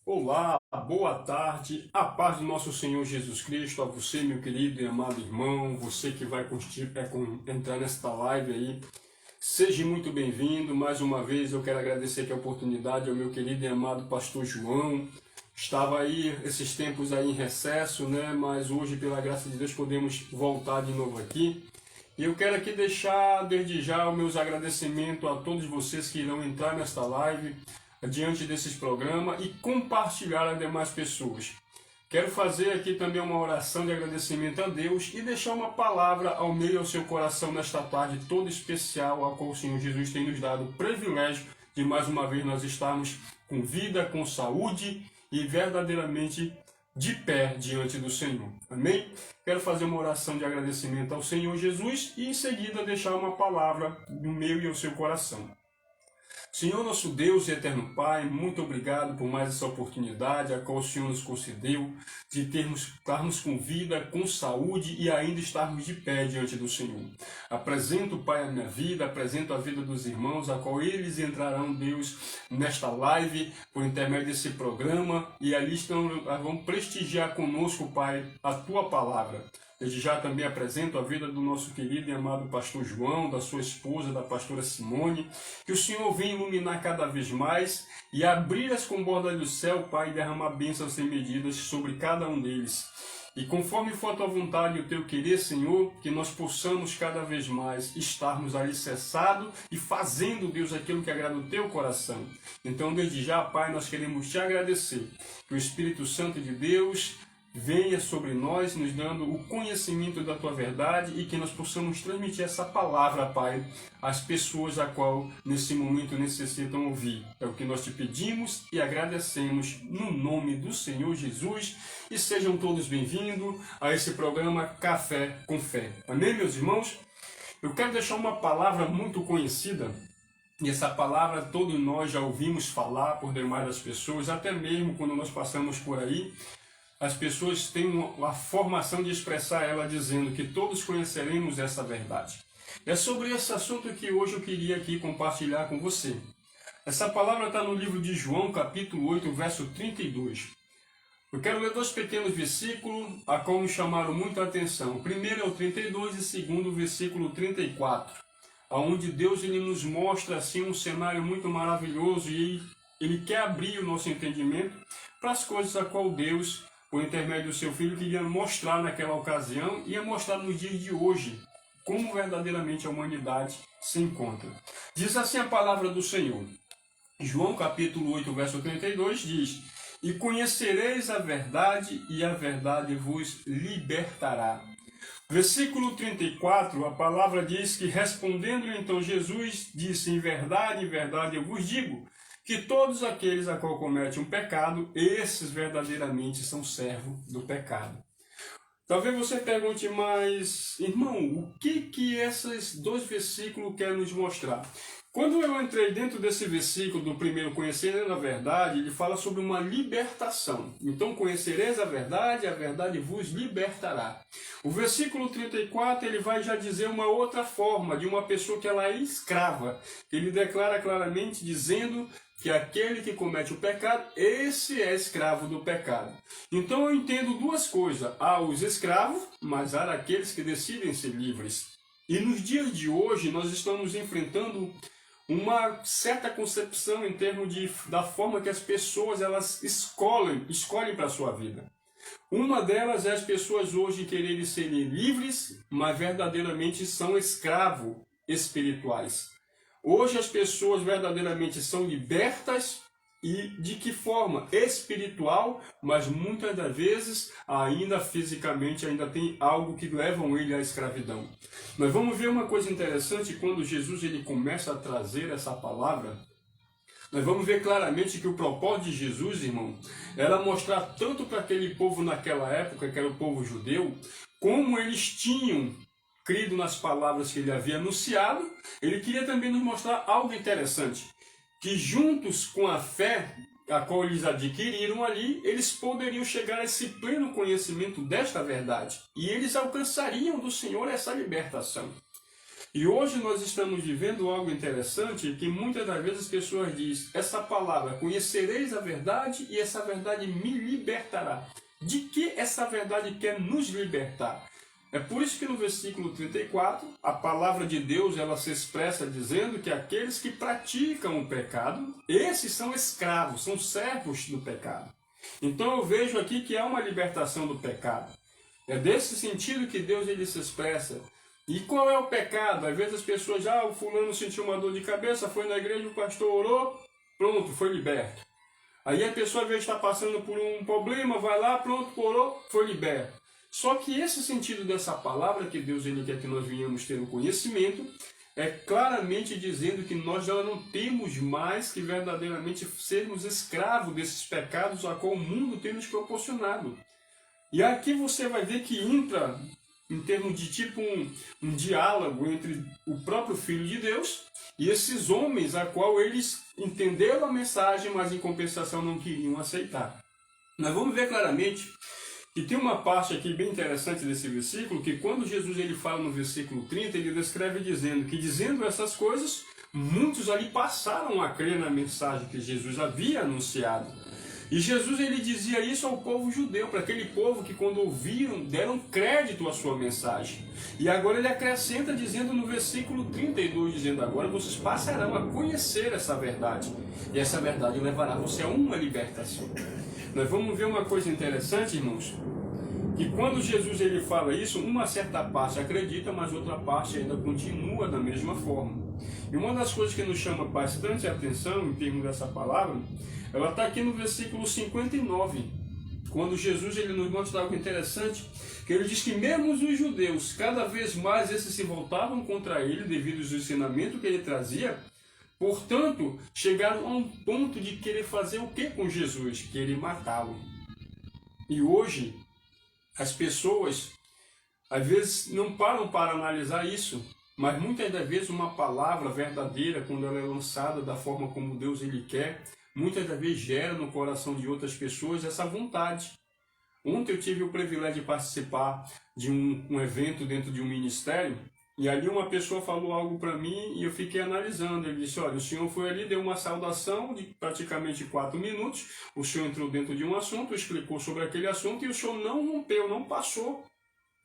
Olá, boa tarde, a paz do nosso Senhor Jesus Cristo, a você, meu querido e amado irmão, você que vai entrar nesta live aí, seja muito bem-vindo. Mais uma vez eu quero agradecer aqui a oportunidade ao meu querido e amado pastor João. Estava aí esses tempos aí em recesso, né? Mas hoje, pela graça de Deus, podemos voltar de novo aqui. E eu quero aqui deixar desde já os meus agradecimentos a todos vocês que irão entrar nesta live, diante desses programas e compartilhar a demais pessoas. Quero fazer aqui também uma oração de agradecimento a Deus e deixar uma palavra ao meio e ao seu coração nesta tarde toda especial, a qual o Senhor Jesus tem nos dado o privilégio de mais uma vez nós estarmos com vida, com saúde e verdadeiramente de pé diante do Senhor. Amém? Quero fazer uma oração de agradecimento ao Senhor Jesus e em seguida deixar uma palavra no meu e ao seu coração. Senhor nosso Deus e eterno Pai, muito obrigado por mais essa oportunidade a qual o Senhor nos concedeu de estarmos com vida, com saúde e ainda estarmos de pé diante do Senhor. Apresento, Pai, a minha vida, apresento a vida dos irmãos, a qual eles entrarão, Deus, nesta live, por intermédio desse programa, e ali vão prestigiar conosco, Pai, a Tua palavra. Desde já também apresento a vida do nosso querido e amado pastor João, da sua esposa, da pastora Simone. Que o Senhor venha iluminar cada vez mais e abrir as comportas do céu, Pai, e derramar bênçãos sem medidas sobre cada um deles. E conforme for a tua vontade e o teu querer, Senhor, que nós possamos cada vez mais estarmos alicerçados e fazendo, Deus, aquilo que agrada o teu coração. Então, desde já, Pai, nós queremos te agradecer. Que o Espírito Santo de Deus venha sobre nós, nos dando o conhecimento da Tua verdade e que nós possamos transmitir essa palavra, Pai, às pessoas a qual nesse momento necessitam ouvir. É o que nós te pedimos e agradecemos no nome do Senhor Jesus e sejam todos bem-vindos a esse programa Café com Fé. Amém, meus irmãos? Eu quero deixar uma palavra muito conhecida. E essa palavra todos nós já ouvimos falar por demais das pessoas, até mesmo quando nós passamos por aí. As pessoas têm a formação de expressar ela dizendo que todos conheceremos essa verdade. É sobre esse assunto que hoje eu queria aqui compartilhar com você. Essa palavra está no livro de João, capítulo 8, verso 32. Eu quero ler dois pequenos versículos, a qual me chamaram muita atenção. O primeiro é o 32 e o segundo o versículo 34, onde Deus ele nos mostra assim um cenário muito maravilhoso e Ele quer abrir o nosso entendimento para as coisas a qual Deus, por intermédio do seu Filho, queria mostrar naquela ocasião e ia mostrar nos dias de hoje, como verdadeiramente a humanidade se encontra. Diz assim a palavra do Senhor. João capítulo 8, verso 32 diz: E conhecereis a verdade, e a verdade vos libertará. Versículo 34, a palavra diz que, respondendo então Jesus, disse: Em verdade, eu vos digo, que todos aqueles a qual cometem um pecado, esses verdadeiramente são servos do pecado. Talvez você pergunte, mas, irmão, o que esses dois versículos querem nos mostrar? Quando eu entrei dentro desse versículo do primeiro conhecereis a verdade, ele fala sobre uma libertação. Então, conhecereis a verdade vos libertará. O versículo 34, ele vai já dizer uma outra forma, de uma pessoa que ela é escrava. Ele declara claramente dizendo que aquele que comete o pecado, esse é escravo do pecado. Então eu entendo duas coisas. Há os escravos, mas há aqueles que decidem ser livres. E nos dias de hoje nós estamos enfrentando uma certa concepção em termos da forma que as pessoas elas escolhem para a sua vida. Uma delas é as pessoas hoje quererem serem livres, mas verdadeiramente são escravos espirituais. Hoje as pessoas verdadeiramente são libertas e de que forma? Espiritual, mas muitas das vezes ainda fisicamente ainda tem algo que levam ele à escravidão. Nós vamos ver uma coisa interessante quando Jesus ele começa a trazer essa palavra. Nós vamos ver claramente que o propósito de Jesus, irmão, era mostrar tanto para aquele povo naquela época, que era o povo judeu, como eles tinham crido nas palavras que ele havia anunciado. Ele queria também nos mostrar algo interessante, que juntos com a fé a qual eles adquiriram ali, eles poderiam chegar a esse pleno conhecimento desta verdade, e eles alcançariam do Senhor essa libertação. E hoje nós estamos vivendo algo interessante que muitas das vezes as pessoas dizem, essa palavra, conhecereis a verdade e essa verdade me libertará. De que essa verdade quer nos libertar? É por isso que no versículo 34, a palavra de Deus ela se expressa dizendo que aqueles que praticam o pecado, esses são escravos, são servos do pecado. Então eu vejo aqui que há uma libertação do pecado. É desse sentido que Deus ele se expressa. E qual é o pecado? Às vezes as pessoas, o fulano sentiu uma dor de cabeça, foi na igreja, o pastor orou, pronto, foi liberto. Aí a pessoa às vezes está passando por um problema, vai lá, pronto, orou, foi liberto. Só que esse sentido dessa palavra que Deus ele quer que nós venhamos ter o conhecimento, é claramente dizendo que nós já não temos mais que verdadeiramente sermos escravos desses pecados a qual o mundo tem nos proporcionado. E aqui você vai ver que entra em termos de tipo um diálogo entre o próprio Filho de Deus e esses homens a qual eles entenderam a mensagem, mas em compensação não queriam aceitar. Nós vamos ver claramente que tem uma parte aqui bem interessante desse versículo, que quando Jesus ele fala no versículo 30, ele descreve dizendo que dizendo essas coisas, muitos ali passaram a crer na mensagem que Jesus havia anunciado. E Jesus ele dizia isso ao povo judeu, para aquele povo que quando ouviram, deram crédito à sua mensagem. E agora ele acrescenta dizendo no versículo 32, dizendo agora vocês passarão a conhecer essa verdade. E essa verdade levará você a uma libertação. Nós vamos ver uma coisa interessante, irmãos, que quando Jesus ele fala isso, uma certa parte acredita, mas outra parte ainda continua da mesma forma. E uma das coisas que nos chama bastante atenção em termos dessa palavra, ela está aqui no versículo 59, quando Jesus ele nos mostra algo interessante, que ele diz que mesmo os judeus, cada vez mais esses se voltavam contra ele devido aos ensinamentos que ele trazia. Portanto, chegaram a um ponto de querer fazer o que com Jesus? Querer matá-lo. E hoje, as pessoas, às vezes, não param para analisar isso, mas muitas das vezes uma palavra verdadeira, quando ela é lançada da forma como Deus ele quer, muitas das vezes gera no coração de outras pessoas essa vontade. Ontem eu tive o privilégio de participar de um evento dentro de um ministério, e ali uma pessoa falou algo para mim e eu fiquei analisando. Ele disse, olha, o senhor foi ali, deu uma saudação de praticamente 4 minutos, o senhor entrou dentro de um assunto, explicou sobre aquele assunto e o senhor não rompeu, não passou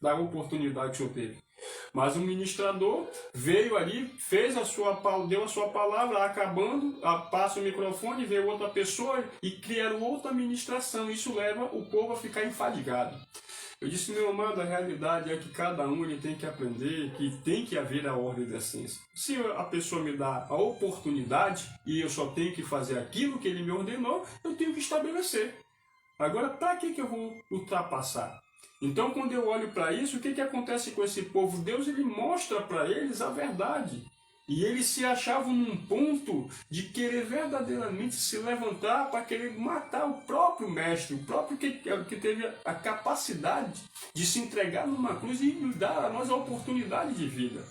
da oportunidade que o senhor teve. Mas o ministrador veio ali, deu a sua palavra, acabando, passa o microfone, veio outra pessoa e criaram outra ministração. Isso leva o povo a ficar enfadigado. Eu disse, meu amado, a realidade é que cada um ele tem que aprender que tem que haver a ordem da essência. Se a pessoa me dá a oportunidade e eu só tenho que fazer aquilo que ele me ordenou, eu tenho que estabelecer. Agora, para que eu vou ultrapassar? Então, quando eu olho para isso, o que acontece com esse povo? Deus ele mostra para eles a verdade. E eles se achavam num ponto de querer verdadeiramente se levantar para querer matar o próprio mestre, o próprio que teve a capacidade de se entregar numa cruz e nos dar a nós a oportunidade de vida.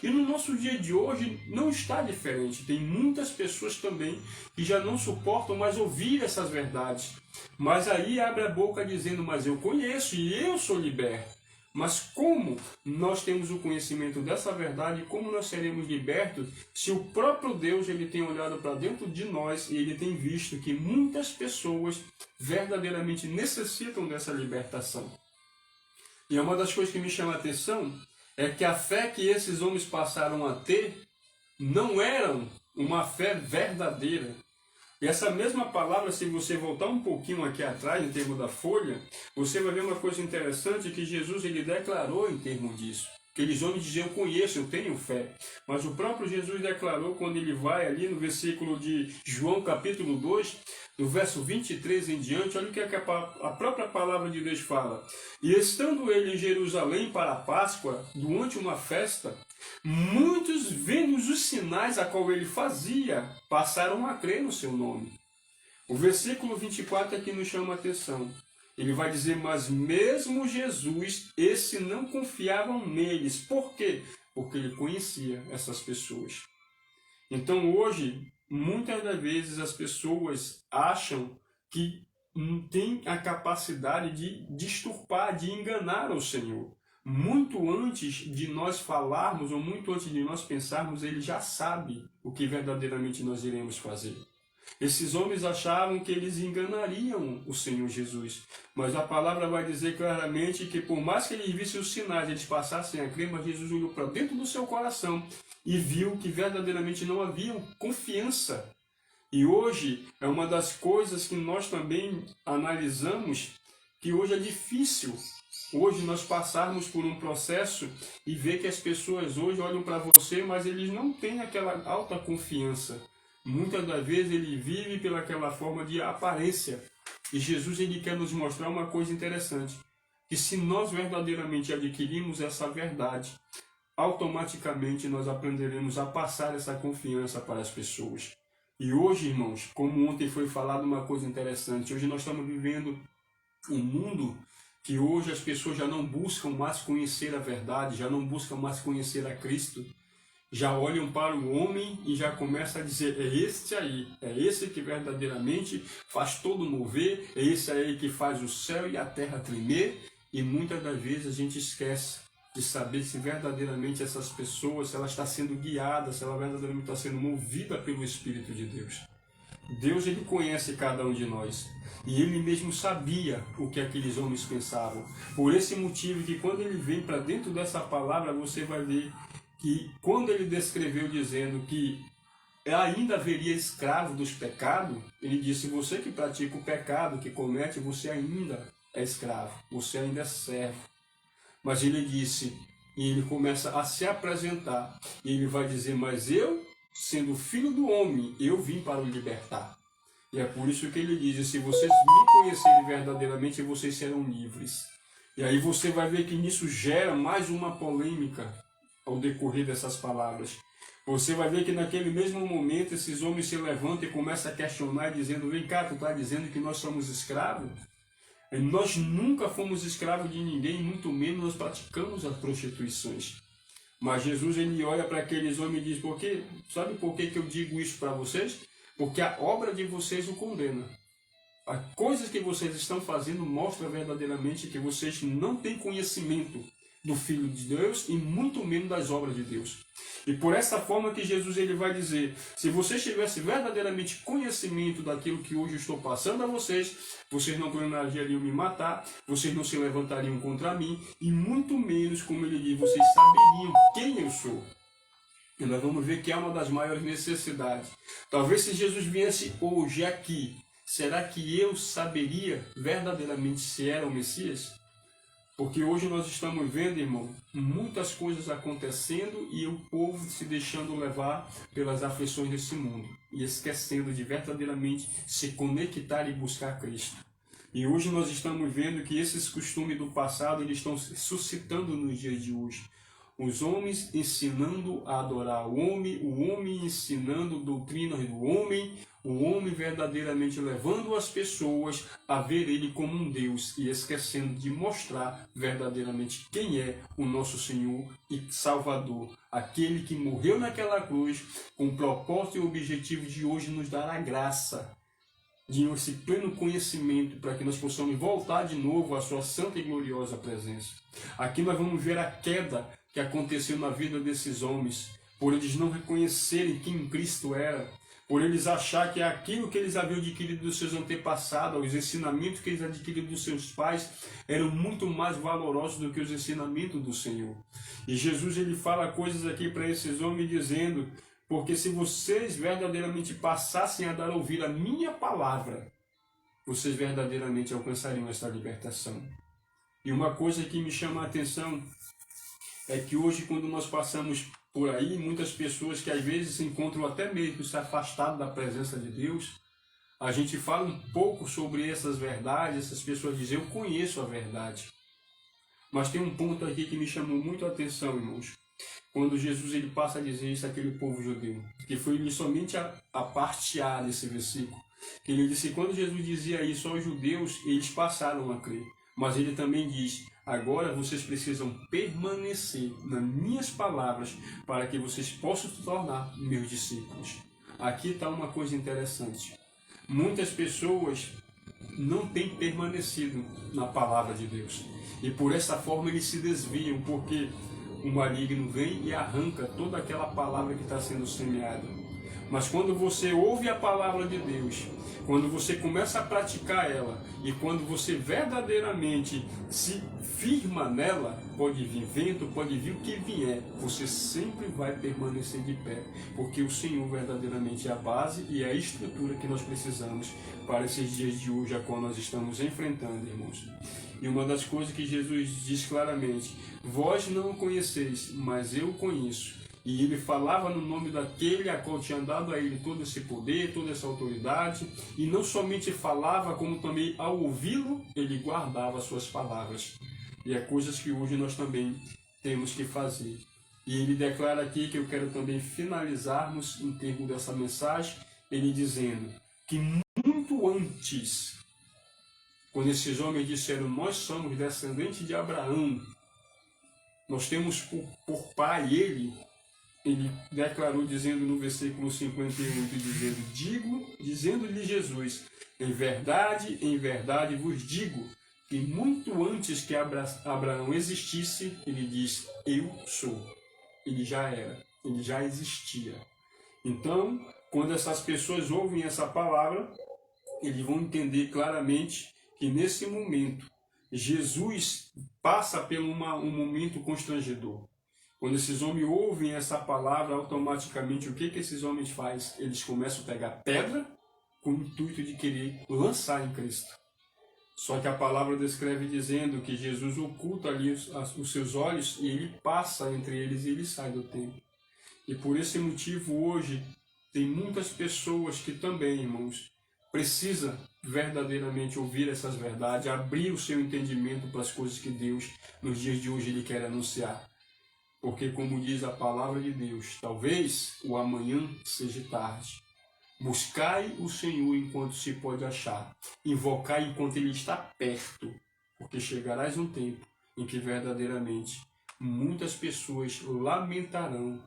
E no nosso dia de hoje não está diferente. Tem muitas pessoas também que já não suportam mais ouvir essas verdades. Mas aí abre a boca dizendo, mas eu conheço e eu sou liberto. Mas como nós temos o conhecimento dessa verdade, como nós seremos libertos se o próprio Deus ele tem olhado para dentro de nós e ele tem visto que muitas pessoas verdadeiramente necessitam dessa libertação? E uma das coisas que me chama a atenção é que a fé que esses homens passaram a ter não era uma fé verdadeira. E essa mesma palavra, se você voltar um pouquinho aqui atrás, em termos da folha, você vai ver uma coisa interessante que Jesus ele declarou em termos disso. Aqueles homens diziam, eu conheço, eu tenho fé. Mas o próprio Jesus declarou quando ele vai ali no versículo de João capítulo 2, do verso 23 em diante, olha o que a própria palavra de Deus fala. E estando ele em Jerusalém para a Páscoa, durante uma festa, muitos vendo os sinais a qual ele fazia, passaram a crer no seu nome. O versículo 24 é que nos chama a atenção. Ele vai dizer, mas mesmo Jesus, esse não confiavam neles. Por quê? Porque ele conhecia essas pessoas. Então hoje, muitas das vezes as pessoas acham que não tem a capacidade de disturpar, de enganar o Senhor. Muito antes de nós falarmos ou muito antes de nós pensarmos, ele já sabe o que verdadeiramente nós iremos fazer. Esses homens achavam que eles enganariam o Senhor Jesus, mas a palavra vai dizer claramente que por mais que eles vissem os sinais, eles passassem a crer, mas Jesus olhou para dentro do seu coração e viu que verdadeiramente não havia confiança. E hoje é uma das coisas que nós também analisamos, que hoje é difícil. Hoje nós passarmos por um processo e ver que as pessoas hoje olham para você, mas eles não têm aquela alta confiança. Muitas das vezes ele vive pelaquela forma de aparência. E Jesus ele quer nos mostrar uma coisa interessante, que se nós verdadeiramente adquirirmos essa verdade, automaticamente nós aprenderemos a passar essa confiança para as pessoas. E hoje, irmãos, como ontem foi falado uma coisa interessante, hoje nós estamos vivendo um mundo que hoje as pessoas já não buscam mais conhecer a verdade, já não buscam mais conhecer a Cristo, já olham para o homem e já começam a dizer, é este aí, é esse que verdadeiramente faz todo mover, é esse aí que faz o céu e a terra tremer, e muitas das vezes a gente esquece de saber se verdadeiramente essas pessoas, se ela está sendo guiada, se ela verdadeiramente está sendo movida pelo Espírito de Deus. Deus ele conhece cada um de nós. E ele mesmo sabia o que aqueles homens pensavam. Por esse motivo que quando ele vem para dentro dessa palavra, você vai ver que quando ele descreveu dizendo que ainda haveria escravo dos pecados, ele disse, você que pratica o pecado, que comete, você ainda é escravo, você ainda é servo. Mas ele disse, e ele começa a se apresentar, e ele vai dizer, mas eu, sendo filho do homem, eu vim para o libertar. E é por isso que ele diz, se vocês me conhecerem verdadeiramente, vocês serão livres. E aí você vai ver que nisso gera mais uma polêmica ao decorrer dessas palavras. Você vai ver que naquele mesmo momento esses homens se levantam e começam a questionar, dizendo, vem cá, tu está dizendo que nós somos escravos? E nós nunca fomos escravos de ninguém, muito menos nós praticamos as prostituições. Mas Jesus ele olha para aqueles homens e diz, sabe por que eu digo isso para vocês? Porque a obra de vocês o condena. As coisas que vocês estão fazendo mostram verdadeiramente que vocês não têm conhecimento do Filho de Deus e muito menos das obras de Deus. E por essa forma que Jesus ele vai dizer, se vocês tivessem verdadeiramente conhecimento daquilo que hoje eu estou passando a vocês, vocês não planejariam me matar, vocês não se levantariam contra mim, e muito menos, como ele diz, vocês saberiam quem eu sou. E nós vamos ver que é uma das maiores necessidades. Talvez se Jesus viesse hoje aqui, será que eu saberia verdadeiramente se era o Messias? Porque hoje nós estamos vendo, irmão, muitas coisas acontecendo e o povo se deixando levar pelas aflições desse mundo e esquecendo de verdadeiramente se conectar e buscar Cristo. E hoje nós estamos vendo que esses costumes do passado eles estão se suscitando nos dias de hoje. Os homens ensinando a adorar o homem ensinando doutrinas do homem, o homem verdadeiramente levando as pessoas a ver ele como um Deus e esquecendo de mostrar verdadeiramente quem é o nosso Senhor e Salvador, aquele que morreu naquela cruz com o propósito e o objetivo de hoje nos dar a graça de esse pleno conhecimento para que nós possamos voltar de novo à sua santa e gloriosa presença. Aqui nós vamos ver a queda que aconteceu na vida desses homens, por eles não reconhecerem quem Cristo era, por eles achar que aquilo que eles haviam adquirido dos seus antepassados, os ensinamentos que eles adquiriram dos seus pais, eram muito mais valorosos do que os ensinamentos do Senhor. E Jesus ele fala coisas aqui para esses homens dizendo, porque se vocês verdadeiramente passassem a dar a ouvir a minha palavra, vocês verdadeiramente alcançariam esta libertação. E uma coisa que me chama a atenção é que hoje, quando nós passamos por aí, muitas pessoas que às vezes se encontram até mesmo se afastado da presença de Deus, a gente fala um pouco sobre essas verdades, essas pessoas dizem, eu conheço a verdade. Mas tem um ponto aqui que me chamou muito a atenção, irmãos. Quando Jesus ele passa a dizer isso àquele povo judeu, que foi somente a parte A desse versículo, que ele disse que quando Jesus dizia isso aos judeus, eles passaram a crer. Mas ele também diz, agora vocês precisam permanecer nas minhas palavras para que vocês possam se tornar meus discípulos. Aqui está uma coisa interessante. Muitas pessoas não têm permanecido na palavra de Deus. E por essa forma eles se desviam, porque o maligno vem e arranca toda aquela palavra que está sendo semeada. Mas quando você ouve a palavra de Deus, quando você começa a praticar ela, e quando você verdadeiramente se firma nela, pode vir vento, pode vir o que vier, você sempre vai permanecer de pé, porque o Senhor verdadeiramente é a base e é a estrutura que nós precisamos para esses dias de hoje, a qual nós estamos enfrentando, irmãos. E uma das coisas que Jesus diz claramente: vós não o conheceis, mas eu o conheço. E ele falava no nome daquele a qual tinha dado a ele todo esse poder, toda essa autoridade. E não somente falava, como também ao ouvi-lo, ele guardava as suas palavras. E é coisas que hoje nós também temos que fazer. E ele declara aqui, que eu quero também finalizarmos em termos dessa mensagem, ele dizendo que muito antes, quando esses homens disseram: nós somos descendentes de Abraão, nós temos por pai ele declarou, dizendo no versículo 58, dizendo-lhe Jesus: em verdade vos digo, que muito antes que Abraão existisse, ele diz: eu sou. Ele já era, ele já existia. Então, quando essas pessoas ouvem essa palavra, eles vão entender claramente que nesse momento, Jesus passa por um momento constrangedor. Quando esses homens ouvem essa palavra, automaticamente o que esses homens fazem? Eles começam a pegar pedra com o intuito de querer lançar em Cristo. Só que a palavra descreve dizendo que Jesus oculta ali os seus olhos e ele passa entre eles e ele sai do templo. E por esse motivo hoje tem muitas pessoas que também, irmãos, precisam verdadeiramente ouvir essas verdades, abrir o seu entendimento para as coisas que Deus nos dias de hoje ele quer anunciar. Porque, como diz a palavra de Deus, talvez o amanhã seja tarde. Buscai o Senhor enquanto se pode achar. Invocai enquanto Ele está perto. Porque chegarás um tempo em que verdadeiramente muitas pessoas lamentarão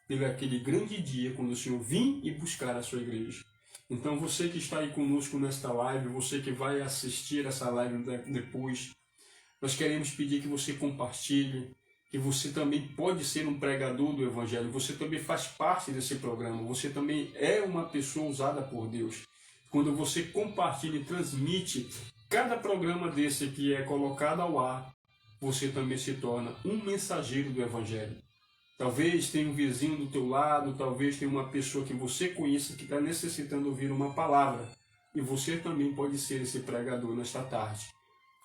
pelo aquele grande dia quando o Senhor vir e buscar a sua igreja. Então você que está aí conosco nesta live, você que vai assistir essa live depois, nós queremos pedir que você compartilhe, que você também pode ser um pregador do Evangelho, você também faz parte desse programa, você também é uma pessoa usada por Deus. Quando você compartilha e transmite cada programa desse que é colocado ao ar, você também se torna um mensageiro do Evangelho. Talvez tenha um vizinho do teu lado, talvez tenha uma pessoa que você conheça que está necessitando ouvir uma palavra, e você também pode ser esse pregador nesta tarde.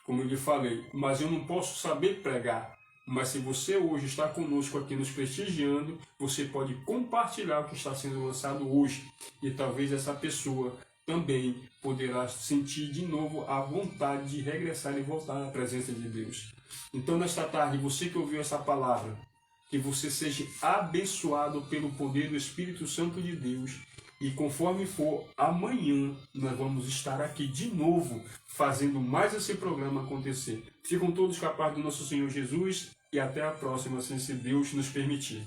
Como eu lhe falei, mas eu não posso saber pregar. Mas se você hoje está conosco aqui nos prestigiando, você pode compartilhar o que está sendo lançado hoje. E talvez essa pessoa também poderá sentir de novo a vontade de regressar e voltar à presença de Deus. Então, nesta tarde, você que ouviu essa palavra, que você seja abençoado pelo poder do Espírito Santo de Deus. E conforme for amanhã, nós vamos estar aqui de novo, fazendo mais esse programa acontecer. Ficam todos com a paz do nosso Senhor Jesus e até a próxima, se Deus nos permitir.